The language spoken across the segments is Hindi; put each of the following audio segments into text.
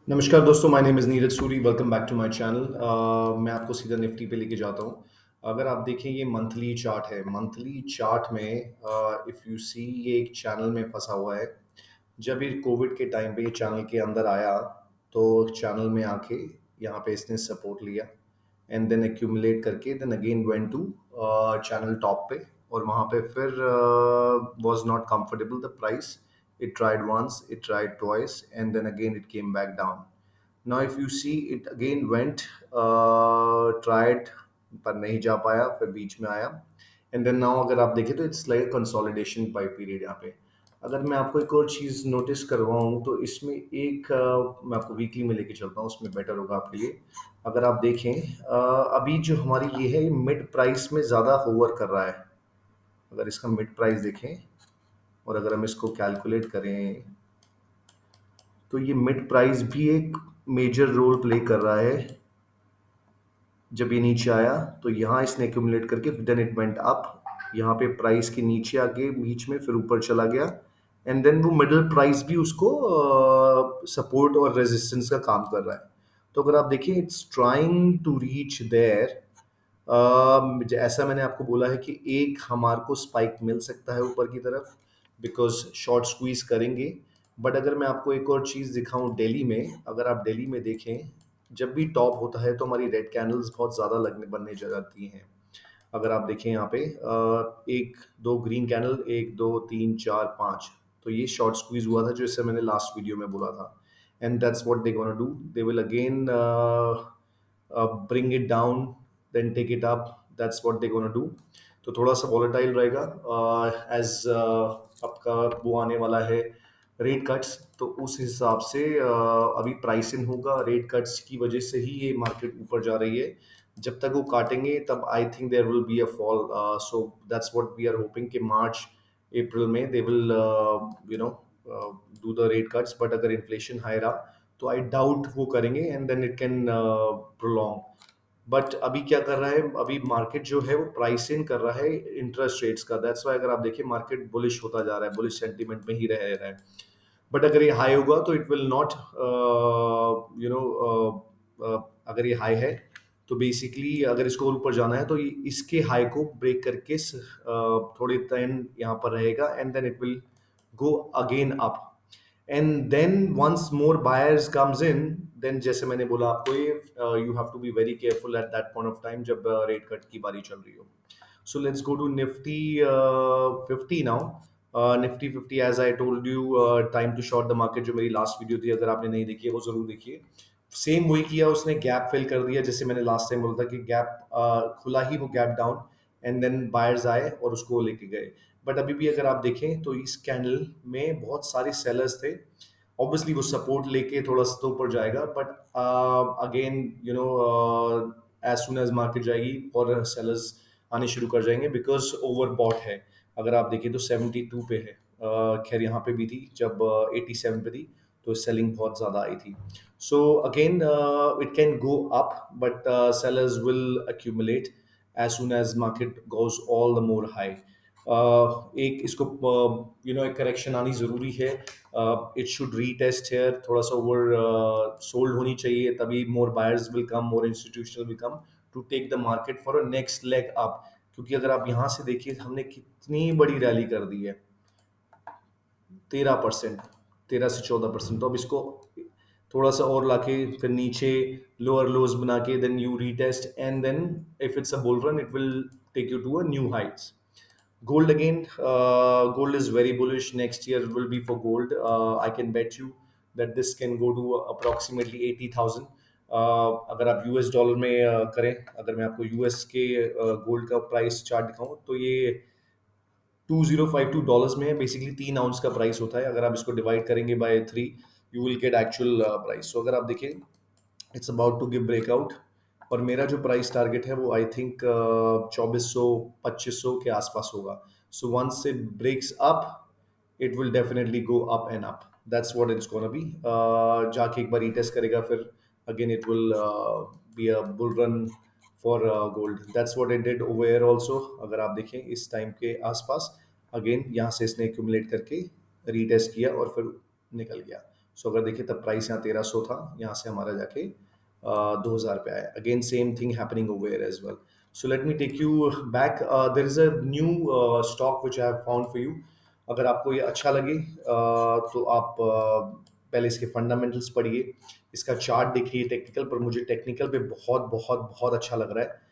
नमस्कार दोस्तों, my name is Neeraj Suri. Welcome back to my channel. मैं आपको सीधा निफ्टी पे लेके जाता हूँ। अगर आप देखें, ये मंथली चार्ट है। मंथली चार्ट में इफ़ यू सी, ये एक चैनल में फंसा हुआ है। जब ये कोविड के टाइम पे ये चैनल के अंदर आया, तो चैनल में आके यहाँ पे इसने सपोर्ट लिया एंड देन एक्यूमुलेट करके then again went to channel top पे। और वहाँ पे फिर was not comfortable the price. it tried once, it tried twice, and then again it came back down. Now if you see, it again went, tried, पर नहीं जा पाया, फिर बीच में आया एंड देन नाउ अगर आप देखें तो it's like consolidation by period यहाँ पे। अगर मैं आपको एक और चीज़ नोटिस करवाऊँ तो इसमें एक मैं आपको वीकली में लेके चलता हूँ, उसमें बेटर होगा आपके लिए। अगर आप देखें, अभी जो हमारी ये है, मिड प्राइस में ज़्यादा होवर कर रहा है। अगर इसका मिड प्राइस देखें और अगर हम इसको कैलकुलेट करें, तो ये मिड प्राइस भी एक मेजर रोल प्ले कर रहा है। जब ये नीचे आया तो यहाँ इसने एक्यूमुलेट करके देन इट वेंट अप। यहाँ पे प्राइस के नीचे आके बीच में फिर ऊपर चला गया एंड देन वो मिडिल प्राइस भी उसको सपोर्ट और रेजिस्टेंस का काम कर रहा है। तो अगर आप देखिए, it's trying to reach there. ऐसा मैंने आपको बोला है कि एक हमारे को स्पाइक मिल सकता है ऊपर की तरफ, बिकॉज शॉर्ट स्क्वीज करेंगे। बट अगर मैं आपको एक और चीज़ दिखाऊं दिल्ली में, अगर आप दिल्ली में देखें, जब भी टॉप होता है तो हमारी रेड कैंडल्स बहुत ज़्यादा लगने बनने जाती हैं। अगर आप देखें यहाँ पे, एक दो ग्रीन कैंडल, एक दो तीन चार पाँच, तो ये शॉर्ट स्क्वीज हुआ था जो इससे मैंने लास्ट वीडियो में बोला था। And that's what they gonna do. They will again bring it down, then take it up. That's what they're gonna do. तो थोड़ा सा वॉलेटाइल रहेगा एज आपका वो आने वाला है रेट कट्स। तो उस हिसाब से अभी प्राइस इन होगा। रेट कट्स की वजह से ही ये मार्केट ऊपर जा रही है। जब तक वो काटेंगे तब I think there will be a fall. So that's what we are hoping कि मार्च अप्रैल में they will you know do the rate cuts. But अगर इन्फ्लेशन हाई रहा तो आई डाउट वो करेंगे and then it can prolong. But अभी क्या कर रहा है, अभी मार्केट जो है वो प्राइस इन कर रहा है इंटरेस्ट रेट्स का। दैट्स वाई अगर आप देखिए, मार्केट बुलिश होता जा रहा है, बुलिश सेंटीमेंट में ही रह रहा है। बट अगर ये हाई होगा तो it will not you know, अगर ये हाई है तो बेसिकली अगर इसको और ऊपर जाना है तो ये इसके हाई को ब्रेक करके थोड़े टाइम यहाँ पर रहेगा and then it will go again up, and then once more buyers comes in, then जैसे मैंने बोला आपको, ये you have to be very careful at that point of time जब rate cut की बारी चल रही हो। So let's go to Nifty 50 now. Nifty 50, as I told you, time to short the market, जो मेरी लास्ट वीडियो थी, अगर आपने नहीं देखी है वो जरूर देखिए। सेम वही किया उसने, गैप फिल कर दिया जैसे मैंने लास्ट टाइम बोला था कि गैप खुला ही वो gap down and then buyers आए और उसको लेके गए। बट अभी भी अगर आप देखें तो इस कैंडल में बहुत सारे सेलर्स थे। ऑब्वियसली वो सपोर्ट लेके थोड़ा सा तो ऊपर जाएगा, but again you know, as soon as market जाएगी और सेलर्स आने शुरू कर जाएंगे बिकॉज ओवर बॉट है। अगर आप देखिए तो 72 पे है। खैर यहाँ पे भी थी जब 87 पे थी, तो सेलिंग बहुत ज़्यादा आई थी। So again it can go up, but sellers will accumulate as soon as market goes all the more high. एक इसको यू नो एक करेक्शन आनी ज़रूरी है। इट शुड रीटेस्ट हेयर, थोड़ा सा ओवर सोल्ड होनी चाहिए, तभी more buyers will come, more institutional will come to take the market for a next leg up. क्योंकि अगर आप यहाँ से देखिए, हमने कितनी बड़ी रैली कर दी है, 13%, 13 से 14%। तो अब इसको थोड़ा सा और लाके फिर नीचे लोअर लोज बना के then you retest and then if it's a bull run it will take you to a new heights. Gold again, gold is very bullish. Next year will be for gold. I can bet you that this can go to approximately 80,000। अगर आप यूएस डॉलर में करें, अगर मैं आपको यूएस के गोल्ड का प्राइस चार्ट दिखाऊं तो ये $2052 में है। बेसिकली 3 आउंस का प्राइस होता है। अगर आप इसको डिवाइड करेंगे by 3, you will get actual price. So अगर आप देखें, it's about to give breakout. और मेरा जो प्राइस टारगेट है वो आई थिंक 2400 2500 के आसपास होगा। So once it breaks up, it will definitely go up and up. That's what it's gonna be. जाके एक बार रीटेस्ट करेगा, फिर again it will be a bull run for gold. That's what it did over here also. अगर आप देखें इस टाइम के आसपास, अगेन यहाँ से इसने एक्यूमुलेट करके रीटेस्ट किया और फिर निकल गया। सो अगर देखिए तब प्राइस यहाँ 1300 था, यहाँ से हमारा जाके 2000 पे आया। Again same thing happening over here as well. So let me take you back. There is a new stock which I have found for you. अगर आपको ये अच्छा लगे तो आप पहले इसके फंडामेंटल्स पढ़िए, इसका चार्ट देखिए टेक्निकल पर। मुझे टेक्निकल पे बहुत बहुत बहुत अच्छा लग रहा है।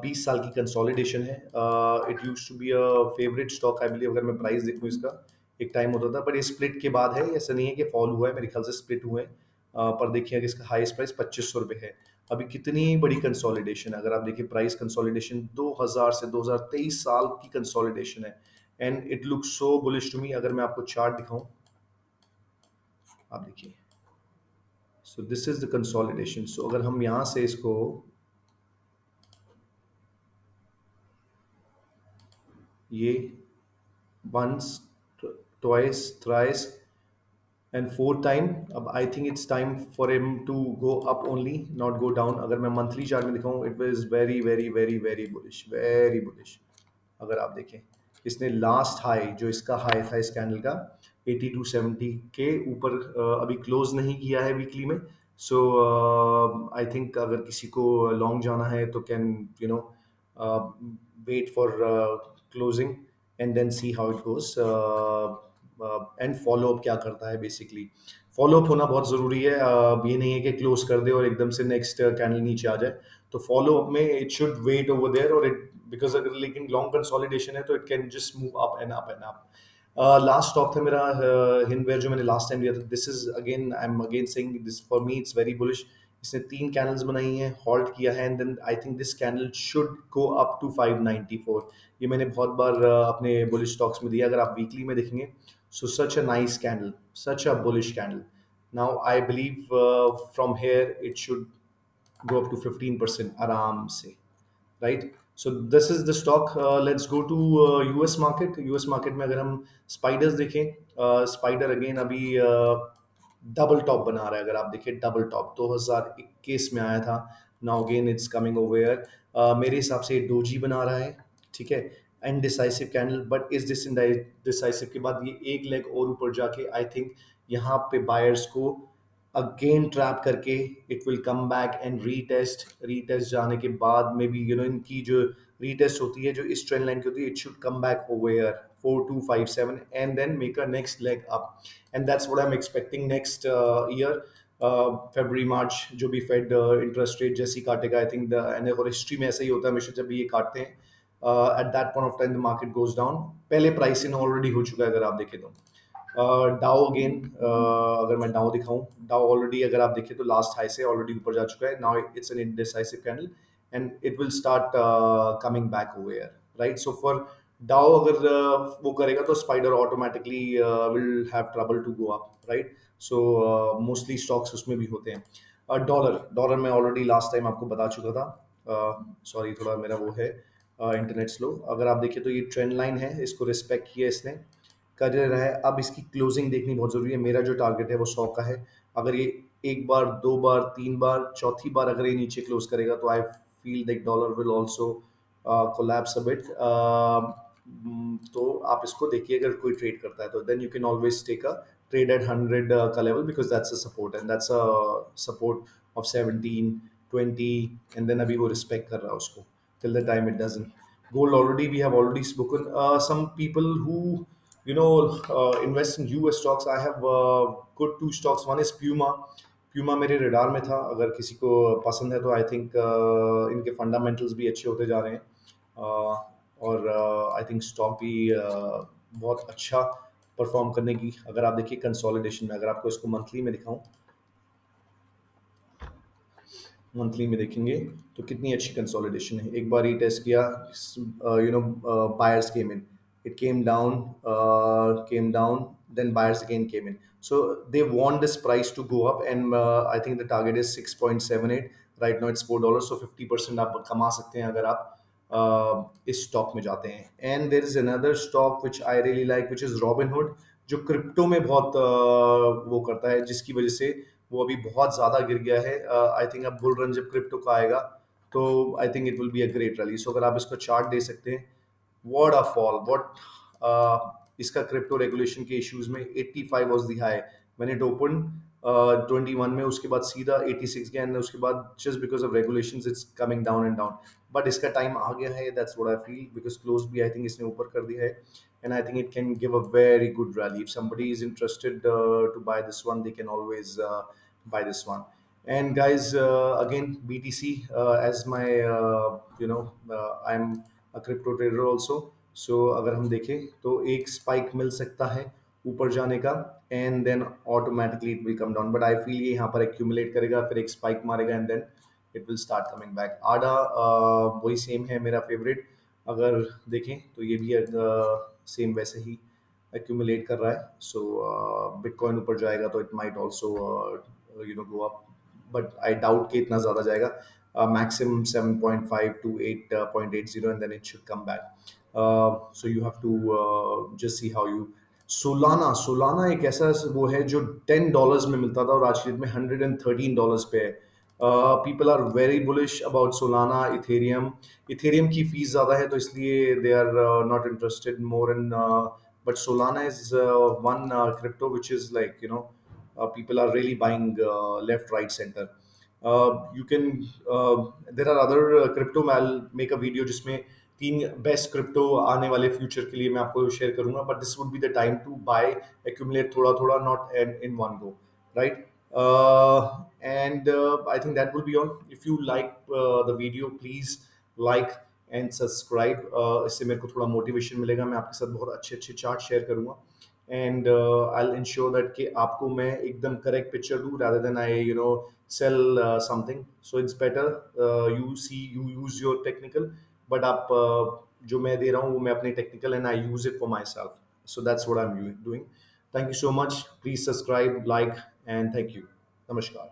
20 साल की कंसोलिडेशन है। It use to be a favourite stock I believe. अगर मैं प्राइस देखूँ इसका, एक टाइम होता था, बट ये स्प्लिट के बाद है, ऐसा नहीं है कि फॉल हुआ है, मेरे ख्याल से स्प्लिट हुए हैं। पर देखिए अगर इसका हाईएस्ट प्राइस 2500 रुपये है। अभी कितनी बड़ी कंसोलिडेशन है, अगर आप देखिए प्राइस कंसोलिडेशन 2000 से 2023 साल की कंसोलिडेशन है। And it looks so bullish to me. अगर मैं आपको चार्ट दिखाऊं, आप देखिए, so this is the consolidation. So अगर हम यहां से इसको, ये once, twice, thrice, and fourth time, अब I think it's time for him to go up only, not go down. अगर मैं मंथली चार्ट में दिखाऊं, it was very very very very bullish, very bullish. अगर आप देखें, इसने लास्ट हाई, जो इसका हाई था इस कैंडल का, 8270 के ऊपर अभी क्लोज नहीं किया है वीकली में। सो आई थिंक अगर किसी को लॉन्ग जाना है तो can you know wait for closing and then see how it goes, and follow up क्या करता है। बेसिकली फॉलो अप होना बहुत ज़रूरी है। ये नहीं है कि क्लोज कर दे और एकदम से नेक्स्ट कैंडल नीचे आ जाए। तो फॉलो अप में it should wait over there, और इट, बिकॉज अगर लेकिन लॉन्ग कंसोलिडेशन है तो it can just move up and up and up. Last stock था मेरा हिंदवेयर, जो मैंने लास्ट टाइम लिया था। This is again, I am again saying this, for me it's very bullish. इसने 3 कैंडल्स बनाई हैं, हॉल्ट किया है, and then I think this candle should go up to 594। ये मैंने बहुत बार अपने बुलिश स्टॉक्स में दिया। अगर आप वीकली में देखेंगे, so such a nice candle, such a bullish candle. Now I believe from here it should go up to 15% आराम से, right. So this is the stock. Let's go to US market. US market में अगर हम स्पाइडर्स देखें, स्पाइडर अगेन अभी डबल टॉप बना रहा है। अगर आप देखें डबल टॉप 2021 में आया था, now again it's coming over. मेरे हिसाब से डोजी बना रहा है, ठीक है। इनडिसाइसिव कैंडल, बट इस डिसाइसिव के बाद ये एक लेग और ऊपर जाके आई थिंक यहाँ पे बायर्स को अगेन ट्रैप करके it will come back and retest जाने के बाद में भी इनकी जो रीटेस्ट होती है, जो इस ट्रेंड लाइन की होती है, it should come back over 4257 and then make a next leg up. And that's what I am expecting next year. February March जो भी फेड इंटरेस्ट रेट जैसी काटेगा, आई थिंक और हिस्ट्री में ऐसा ही होता है हमेशा जब भी ये काटते हैं, at that point of time the market goes down. पहले प्राइस इन ऑलरेडी हो चुका है अगर आप देखें तो। डाउ अगेन, अगर मैं डाउ दिखाऊं, डाउ ऑलरेडी अगर आप देखें तो लास्ट हाई से ऑलरेडी ऊपर जा चुका है। Now it's an indecisive candle and it will start coming back over, right. So for Dow अगर वो करेगा तो spider automatically will have trouble to go up, right. So mostly stocks उसमें भी होते हैं। डॉलर, डॉलर में ऑलरेडी लास्ट टाइम आपको बता चुका था। सॉरी थोड़ा मेरा वो है इंटरनेट स्लो। अगर आप देखिए तो ये ट्रेंड लाइन है, इसको रिस्पेक्ट किया इसने, कर रहा है। अब इसकी क्लोजिंग देखनी बहुत ज़रूरी है। मेरा जो टारगेट है वो 100 का है। अगर ये एक बार, दो बार, तीन बार, चौथी बार अगर ये नीचे क्लोज करेगा तो I feel that dollar will also collapse a bit. तो आप इसको देखिए, अगर कोई ट्रेड करता है तो then you can always take a trade at 100 का level, because that's a support and that's a support of 17, 20, and then अभी वो रिस्पेक्ट कर रहा है उसको till the time it doesn't. Gold already, we have already spoken. Some people who invest in US stocks. I have good two stocks. One is Puma. Puma मेरे radar में था, अगर किसी को पसंद है तो आई थिंक इनके फंडामेंटल्स भी अच्छे होते जा रहे हैं। और आई थिंक स्टॉक भी बहुत अच्छा परफॉर्म करने की, अगर आप देखिए कंसोलिडेशन में, अगर आपको इसको मंथली में दिखाऊं, मंथली में देखेंगे तो कितनी अच्छी कंसोलिडेशन है। एक बार ही टेस्ट किया, buyers came in, it came down, then buyers again came in. So they want this price to go up and I think the target is 6.78। Right now it's $4। सो 50% आप कमा सकते हैं अगर आप इस स्टॉक में जाते हैं। And there is another stock which I really like, which is Robinhood, जो क्रिप्टो में बहुत वो करता है, जिसकी वजह से वो अभी बहुत ज़्यादा गिर गया है। आई थिंक अब बुल रन जब क्रिप्टो का आएगा तो I think it will be a great rally. So अगर आप इसका चार्ट दे सकते हैं, व्हाट अ फॉल, व्हाट, इसका क्रिप्टो रेगुलेशन के इश्यूज में 85 was the high, when it open 21 में, उसके बाद सीधा 86 गया, एंड उसके बाद just because of regulations it's coming down and down. But इसका टाइम आ गया है, that's what I feel, because close भी आई थिंक इसने ऊपर कर दिया है, and I think it can give a very good rally. If somebody is interested to buy this one, they can always buy this one. And guys, again, BTC as my I'm a crypto trader also. So अगर हम देखें तो एक स्पाइक मिल सकता है ऊपर जाने का, and then automatically it will come down, but I feel ये यहाँ पर एक्यूमुलेट करेगा, फिर एक स्पाइक मारेगा, and then it will start coming back. आडा वही सेम है मेरा फेवरेट, अगर देखें तो ये भी सेम वैसे ही एक्यूमुलेट कर रहा है। सो बिटकॉइन ऊपर जाएगा तो it might also go up, but I doubt कि इतना ज़्यादा जाएगा। Maximum 7.5 to 8.80, and then it should come back. So you have to just see how you Solana एक ऐसा वो है जो $10 में मिलता था और आज की डेट में $113 पे है। People are very bullish about Solana. Ethereum की फीस ज़्यादा है तो इसलिए they are not interested more in, but Solana is one crypto which is like people are really buying left, right, center. You can there are other crypto, I'll make a video जिसमें तीन बेस्ट क्रिप्टो आने वाले फ्यूचर के लिए मैं आपको शेयर करूंगा, but this would be the time to buy, accumulate थोड़ा थोड़ा, not in one go, right? And I think that will be all. If you like the video, please like and subscribe. इससे मेरे को थोड़ा मोटिवेशन मिलेगा, मैं आपके साथ बहुत अच्छे अच्छे चार्ट शेयर करूंगा, and I'll ensure that कि आपको मैं एकदम correct picture दूँ rather than I sell something. So it's better you use your technical, but आप जो मैं दे रहा हूँ वो मैं अपने technical and I use it for myself. So that's what I'm doing. Thank you so much. Please subscribe, like, and thank you. Namaskar.